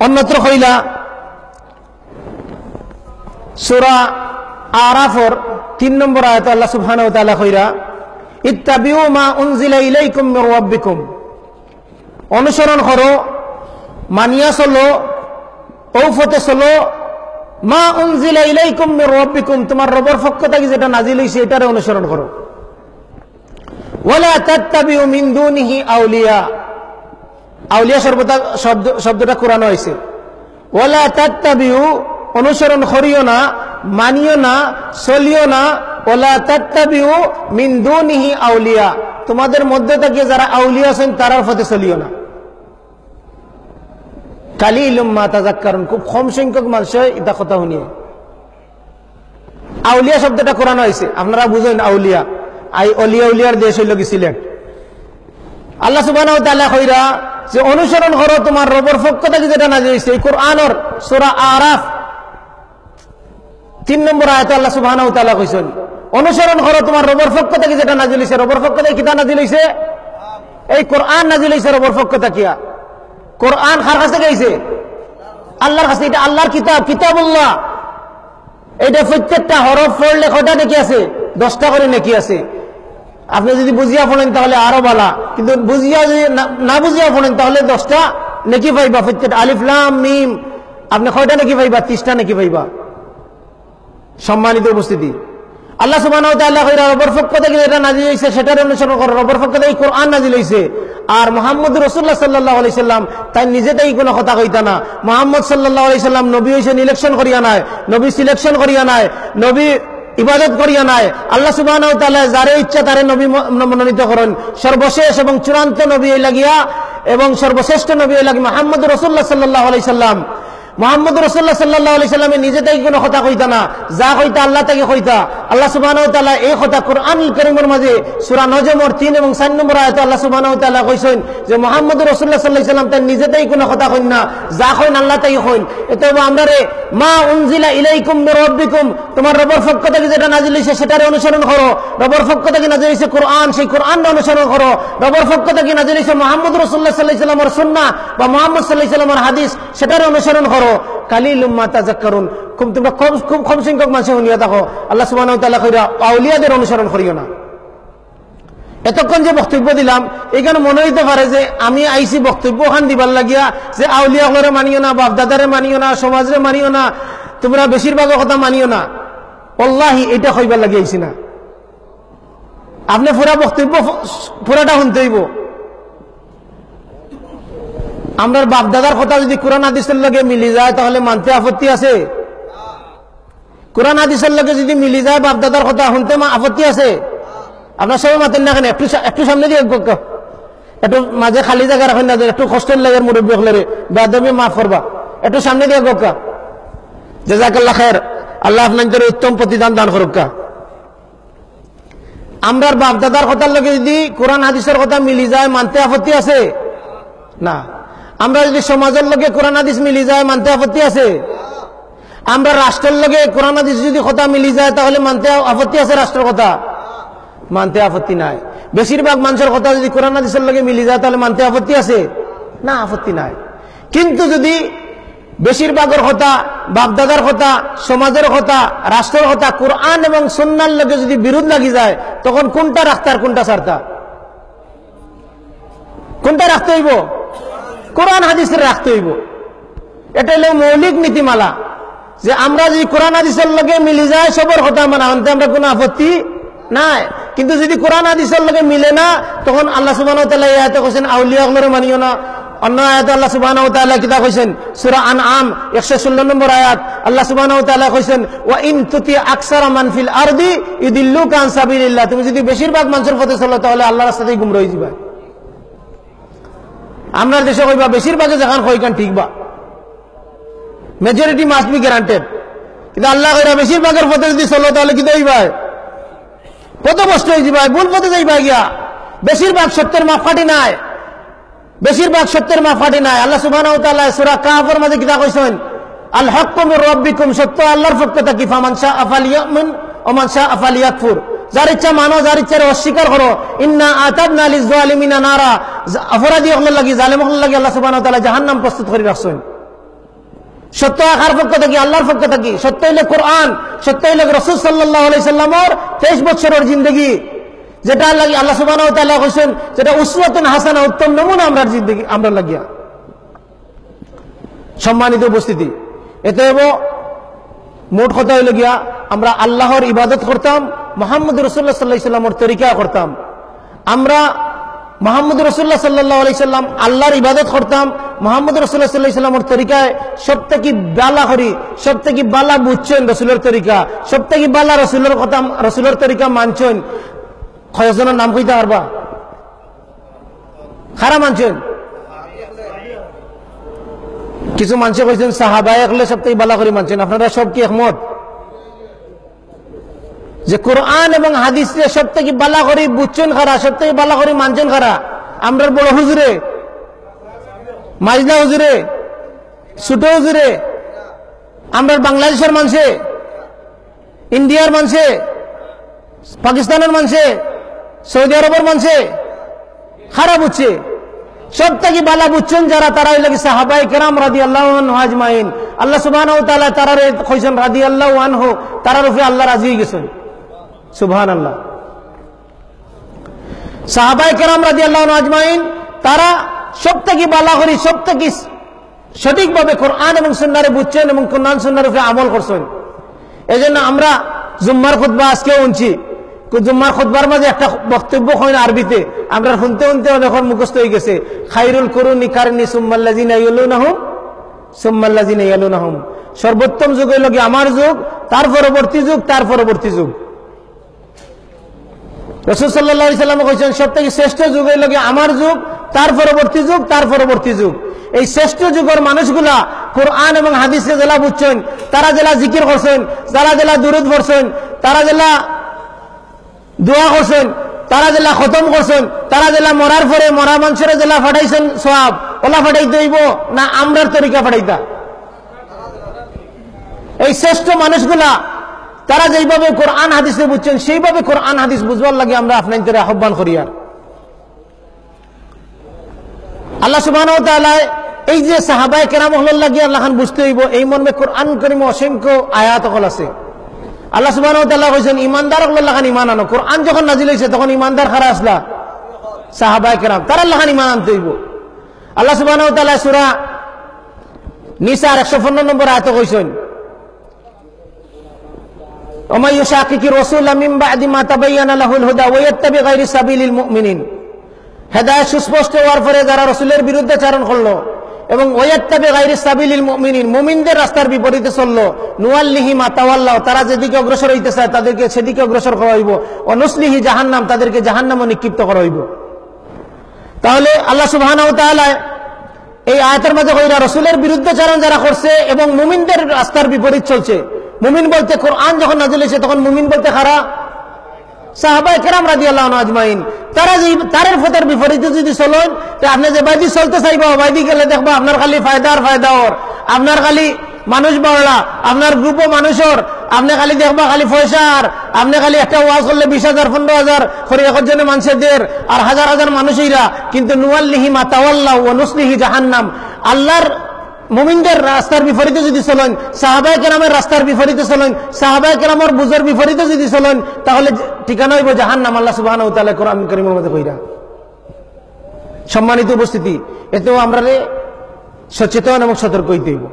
অন্যত্র কইলা সূরা আরাফের 3 নম্বর আয়াতে আল্লাহ সুবহানাহু ওয়া তাআলা কইরা ইত্তাবিউ মা উনজিলা ইলাইকুম মির রাব্বিকুম, অনুসরণ করো, মানিয়া চলো, ঔফতে চলো, মা উনজিলা ইলাইকুম মির রাব্বিকুম, তোমার রবের পক্ষ থেকে যেটা নাজিল হইছে এটারে অনুসরণ করো। ওয়ালা তাত্তাবিউ মিন দুনিহি আউলিয়া, আউলিয়া শব্দটা কোরআনে হয়েছে। ওয়ালা তাত্তাবিউ, অনুসরণ করিও না, মানিও না, চলিও না। ওয়ালা তাত্তাবিউ মিন দুনিহি আউলিয়া, তোমাদের মধ্যে থেকে যারা আউলিয়া আছেন তারার পথে চলিও না। কালিলুম মা তাযাক্কারুন, খুব কম সংখ্যক মানুষ এটা কথা শুনিয়ে। আউলিয়া শব্দটা কোরআনে হয়েছে, আপনারা বুঝেন আউলিয়া, অলিয়া উলিয়ার দেশ হইল কি সিলেট। আল্লাহ সুবহানাহু ওয়া তাআলা কইরা যে অনুসরণ করো তোমার রবের পক্ষ থেকে যেটা নাযিল হইছে। এই কোরআনের সূরা আরাফ 3 নম্বর আয়াতে আল্লাহ সুবহানাহু ওয়া তাআলা কইছেন অনুসরণ করো তোমার রবের পক্ষ থেকে যেটা নাযিল হইছে। রবের পক্ষ থেকে কিতা নাযিল হইছে? এই কোরআন নাযিল হইছে রবের পক্ষ থেকে। কোরআন কার কাছে গেছে? আল্লাহর কাছে। এটা আল্লাহর কিতাব, কিতাবুল্লাহ। এটা প্রত্যেকটা হরফ পড়লে কয়টা নেকি আছে? 10টা করে নেকি আছে। আপনি যদি বুঝিয়া পড়েন তাহলে আরো ভালো, কিন্তু বুঝিয়া যদি না বুঝিয়া পড়েন তাহলে 10টা নেকি পাইবা। প্রত্যেকটা আলিফ লাম মিম আপনি কয়টা নেকি পাইবা? 30টা নেকি পাইবা। সম্মানিত উপস্থিতি, আল্লাহ সুবহানাহু ওয়া তাআলা কইরা রবের পক্ষ থেকে যেটা নাযিল হইছে সেটার অনুসরণ করো। রবের পক্ষ থেকে কোরআন নাযিল হইছে। আর মুহাম্মদ রাসূলুল্লাহ সাল্লাল্লাহু আলাইহি সাল্লাম তাই নিজে তাই কোনো কথা কইতা না। মুহাম্মদ সাল্লাল্লাহু আলাইহি সাল্লাম নবী হইছে ইলেকশন করিয়া নাই, নবী সিলেকশন করিয়া নাই, নবী ইবাদত করিয়া নাই। আল্লাহ সুবহানাহু ওয়া তাআলা যারে ইচ্ছা তারে নবী মনোনীত করেন। সর্বশেষ এবং চূড়ান্ত নবী লাগিয়া এবং সর্বশ্রেষ্ঠ নবী লাগি মুহাম্মদ রাসূলুল্লাহ সাল্লাল্লাহু আলাইহি সাল্লাম। মুহাম্মদ রাসূলুল্লাহ সাল্লাল্লাহু আলাইহি সাল্লামে নিজে থেকে কোনো কথা কইতা না, যা কইতা আল্লাহ থেকে কইতা। আল্লাহ সুবহানাহু ওয়া তাআলা এই কথা কোরআনুল কারীমের মাঝে সূরা নজমের 3 এবং 4 নম্বর আয়াতে আল্লাহ সুবহানাহু ওয়া তাআলা কইছেন যে মুহাম্মদ রাসূলুল্লাহ সাল্লাল্লাহু আলাইহি সাল্লাম তার নিজে থেকে কোনো কথা কইন না, যা কইন আল্লাহ থেকে কইন। এতএব আমরারে মা উনজিলা ইলাইকুম মির রাব্বিকুম, তোমার রবের পক্ষ থেকে যেটা নাযিল হইছে সেটারে অনুসরণ করো। রবের পক্ষ থেকে নাযিল হইছে কোরআন, সেই কোরআনটা অনুসরণ করো। রবের পক্ষ থেকে নাযিল হইছে মুহাম্মদ রাসূলুল্লাহ সাল্লাল্লাহু আলাইহি সাল্লামের সুন্নাহ বা মুহাম্মদ সাল্লাল্লাহু আলাইহি সাল্লামের হাদিস, সেটারে অনুসরণ করো। কালিলুম মা তাযাক্কারুন, তোমরা খুব কম সংখ্যক মানুষ শুনিয়া দেখো। আল্লাহ সুবহানাহু ওয়া তাআলা কইরা আউলিয়াদের অনুসরণ করিও না। এতক্ষণ যে বক্তব্য দিলাম এখানে মনে হইতে পারে যে আমি আইছি বক্তব্য খান দিবার লাগিয়া যে আউলিয়াগুলোরে মানিও না, বাপ দাদারে মানিও না, সমাজরে মানিও না, তোমরা বেশিরভাগের কথা মানিও না। ওয়াল্লাহি এটা কইবার লাগি আইছি না। আপনি পুরা বক্তব্য পুরাটা শুনতে হইব। আমরার বাপ দাদার কথা যদি কোরআন হাদিসের লগে মিলি যায় তাহলে মানতে আপত্তি আছে? কোরআন হাদিসের লগে যদি মিলি যায় বাপ দাদার কথা শুনতে আপত্তি আছে? আপনার সবাই মাতেন না কেন? একটু সামনে দিয়ে একটু মাঝে খালি জায়গা রাখেন না, একটু কষ্টের লাগে মুরব্বী হলে বেয়াদবি মাফ করবা। একটু সামনে দিয়ে গোকা। জাযাকাল্লাহ খায়ের, আল্লাহ আপনাদের উত্তম প্রতিদান দান করুকা। আমরার বাপ দাদার কথার লগে যদি কোরআন হাদিসের কথা মিলি যায় মানতে আপত্তি আছে? না। আমরা যদি সমাজের লগে কোরআন হাদিস মিলি যায় মানতে আপত্তি আছে? আমরা রাষ্ট্রের লগে কোরআন হাদিস যদি কথা মিলি যায় তাহলে মানতে আপত্তি আছে? রাষ্ট্রের কথা মানতে আপত্তি নাই। বেশিরভাগ মানুষের কথা যদি কোরআন হাদিসের লগে মিলি যায় তাহলে মানতে আপত্তি আছে? না, আপত্তি নাই। কিন্তু যদি বেশিরভাগের কথা, বাপদাদার কথা, সমাজের কথা, রাষ্ট্রের কথা কোরআন এবং সুন্নাহর লগে যদি বিরোধ লাগি যায় তখন কোনটা রাখতে আর কোনটা ছাড়তা? কোনটা রাখতে হইব? কোরআন হাদিসের রাখতে হইব। এটা হলো মৌলিক নীতিমালা যে আমরা যদি কোরআন হাদিসের লগে মিলি যায় সবার কথা মানা, আনতে আমরা কোনো আপত্তি নাই। কিন্তু যদি কোরআন হাদিসের লগে মিলে না তখন আল্লাহ সুবহানাহু ওয়া তাআলা এই আয়াতে কইছেন আউলিয়াগুলোরে মানিও না। অন্য আয়াতে আল্লাহ সুবহানাহু ওয়া তাআলা কিতা কইছেন? সূরা আনআম 116 নম্বর আয়াত আল্লাহ সুবহানাহু ওয়া তাআলা কইছেন ওয়া ইন তুতি আকসারা মান ফিল আরদি ইউদিল্লুকা আন সাবিলিল্লাহ, তুমি যদি বেশিরভাগ মানুষের পথে চলো তাহলে আল্লাহর রাস্তা থেকে গুমরা হয়ে যাবে। আমরা দেশে কইবা বেশিরভাগে যখন কইকান ঠিক বা মেজরিটি মাস্ট বি গ্যারান্টেড, কিন্তু আল্লাহ কইরা বেশিরভাগের পথে যদি চলো তাহলে কি হইবা? কত কষ্ট হয়ে যাবে, ভুল পথে যাইবা গিয়া। বেশিরভাগ সত্যের মাপকাঠি নাই, বেশিরভাগ সত্যের মাপকাঠি নাই। আল্লাহ সুবহানাহু ওয়া তাআলা সূরা কাহফের মাঝে কিতা কইছেন? আল হাক্কু মির রাব্বিকুম, সত্য আল্লাহর পক্ষ থেকে। ফামান শাআ ফালিয়ামিন ওয়া মান শাআ ফালিয়াকফুর, যার ইচ্ছা মানো, যার ইচ্ছা অস্বীকার করো। ইন্না আতাদনা লিয-যালিমিনা নারা, অপরাধী হল লাগি, জালেম হল লাগি আল্লাহ সুবহানাহু ওয়া তাআলা জাহান্নাম প্রস্তুত করে রাখছেন। সত্য কার পক্ষ থেকে? আল্লাহর পক্ষ থেকে। সত্য হইল কোরআন, সত্য হইল রাসূল সাল্লাল্লাহু আলাইহি সাল্লামের 23 বছরের জিন্দেগি, যেটা আল্লাহ সুবহানাহু ওয়া তাআলা কইছেন যেটা উসওয়াতুন হাসানা, উত্তম নমুনা আমরা জিন্দেগি আমরা লাগিয়া। সম্মানিত উপস্থিতি, এতে মোট কথা হইল গিয়া আমরা আল্লাহর ইবাদত করতাম, মুহাম্মদ রাসূলুল্লাহ সাল্লাল্লাহু আলাইহি সাল্লামের তরিকা করতাম। আমরা মুহাম্মদ রাসূলুল্লাহ সাল্লাল্লাহু আলাইহি সাল্লাম আল্লাহর ইবাদত করতাম, মুহাম্মদ রাসূলুল্লাহ সাল্লাল্লাহু আলাইহি সাল্লামের তরিকায় সবথেকে বালা করি, সবথেকে বালা বুঝছেন রাসূলের তরিকা, সবথেকে বালা রাসূলের কথা, রাসূলের তরিকা মানছেন। কয়জনের নাম কইতে পারবা? খারা মানছেন? কিছু মানুষ কইছেন সাহাবায়ে একলে সবথেকে বালা করে মানছেন। আপনারা সব কি একমত যে কোরআন এবং হাদিসে সবথেকে বালা করে বুঝছেন খারা, সবথেকে বালা করে মানছেন খারা? আমরা বড় হুজুরে, মাইজনা হুজুরে, ছোট হুজুরে, আমরা বাংলাদেশের মানুষে, ইন্ডিয়ার মানুষে, পাকিস্তানের মানুষে, সৌদি আরবের মানুষে খারা বুঝছে। সবথেকে বালা বুঝছেন যারা, তারা হইল সাহাবায়ে কেরাম রাদিয়াল্লাহু আনহু আজমাইন। আল্লাহ সুবহানাহু ওয়া তাআলা তারারে কইছেন রাদিয়াল্লাহু আনহু, তারার উপরে আল্লাহ রাজি হয়ে গেছেন। সুবহানাল্লাহ। সাহাবায়ে কেরাম রাদিয়াল্লাহু আনহু আজমাইন তারা সবথেকে বালা করে, সবথেকে সঠিকভাবে কোরআন এবং সুন্নাহরে বুঝছেন এবং কোরআন সুন্নাহর উপরে আমল করছেন। এজন্য আমরা জুম্মার খুতবা আজকে শুনছি, জুম্মার খুতবার মাঝে একটা বক্তব্য হয় না আরবিতে, আমরা শুনতে শুনতে এখন মুখস্থ হয়ে গেছে, খায়রুল কুরুনি কারনি সুম্মাল্লাযিনা ইয়ালুনাহুম সুম্মাল্লাযিনা ইয়ালুনাহুম। সর্বোত্তম যুগ হইল কি আমার যুগ, তার পরবর্তী যুগ, তার পরবর্তী যুগ। রাসূল সাল্লাল্লাহু আলাইহি সাল্লাম কইছেন সবথেকে শ্রেষ্ঠ যুগ হইল কি আমার যুগ, তার পরবর্তী যুগ, তার পরবর্তী যুগ। এই শ্রেষ্ঠ যুগের মানুষগুলা কোরআন এবং হাদিসে জেলা বুঝছেন, তারা জেলা জিকির করছেন, তারা জেলা দুরূদ পড়ছেন, তারা জেলা দোয়া করছেন, তারা জেলা খতম করছেন, তারা জেলা মরার পরে মরা মানুষের জেলা ফাটাইছেন সওয়াব, ওলা ফাটাইতে হইব না আমরার তরিকা ফাটাইতা? এই শ্রেষ্ঠ মানুষগুলা তারা যেইভাবে কোরআন হাদিসে বুঝছেন, সেইভাবে কোরআন হাদিস বুঝবার লাগে আমরা আপনাদের আহ্বান করি। আর আল্লাহ সুবহানাহু ওয়া তাআলা এই যে সাহাবায়ে কেরাম হল লাগিয়ে আল্লাহ খান বুঝতে হইব, এই মর্মে কোরআন কারীমে অসংখ্য আয়াত হল আছে। আল্লাহ সুবহানাহু ওয়া তাআলা কইছেন ইমানদার হল আল্লাহ খান ইমান আনো। কোরআন যখন নাজিল হইছে তখন ইমানদার খারা আসলা সাহাবায়ে কেরাম, তারা আল্লাহ খান ইমান আনতে হইব। আল্লাহ সুবহানাহু ওয়া তাআলা সূরা নিসার 115 নম্বর আয়াতে কইছেন ওমা ইউশাকিকির রাসূলা মিন বাদি মা তাবায়্যানা লাহুল হুদা ওয়া ইয়াত্তাবি গায়রা সাবিলিল মুমিনিন। হেদায়েত সুস্পষ্ট হওয়ার পরে যারা রাসূলের বিরুদ্ধে চারণ করলো এবং ওয়াত্তাবি গায়রা সাবিলিল মুমিনিন, মুমিনদের রাস্তার বিপরীতে চললো, নুয়াল্লিহি মা তাওয়াল্লাহ, তারা যেদিকে অগ্রসর হইতে চায় তাদেরকে সেদিকে অগ্রসর করা হইব, ওয়া নুসলিহি জাহান্নাম, তাদেরকে জাহান্নামে নিক্ষিপ্ত করা হইব। তাহলে আল্লাহ সুবহানাহু ওয়া তাআলা এই আয়াতের মধ্যে কইরা রাসূলের বিরুদ্ধে চারণ যারা করছে এবং মুমিনদের রাস্তার বিপরীত চলছে, মুমিন বলতে কোরআন যখন নাজিল হয়েছে তখন মুমিন বলতে খারা সাহাবায়ে কেরাম রাদিয়াল্লাহু আনহুম আজমাইন। তারা যে তারের পথের বিপরীতে যদি চলেন, আপনি যে বাইদি চলতে চাইবা, বাইদি গেলে দেখবা আপনার খালি ফায়দা আর ফায়দা, ওর আপনার খালি মানুষ বাড়লা, আপনার গ্রুপও মানুষের, আপনি খালি দেখবা খালি পয়সা, আর আপনি খালি একটা ওয়াজ করলে 20,000 15,000 করে একজনে মানুষের আর হাজার হাজার মানুষেরা, কিন্তু নুয়াল্লিহি মা তাওয়াল্লাহ ওয়া নুসলিহি জাহান্নাম। আল্লাহর মুমিনদের রাস্তার বিপরীতে যদি চলেন, সাহাবায়ে কেরামের রাস্তার বিপরীতে চলেন, সাহাবায়ে কেরামের বুঝের বিপরীতে যদি চলেন, তাহলে ঠিকানা হইব জাহান্নাম। আল্লাহ সুবহানাহু ওয়া তাআলা কোরআন কারীমের মধ্যে কইরা। সম্মানিত উপস্থিতি, এতেও আমরা সচেতন এবং সতর্ক হইতে হইব।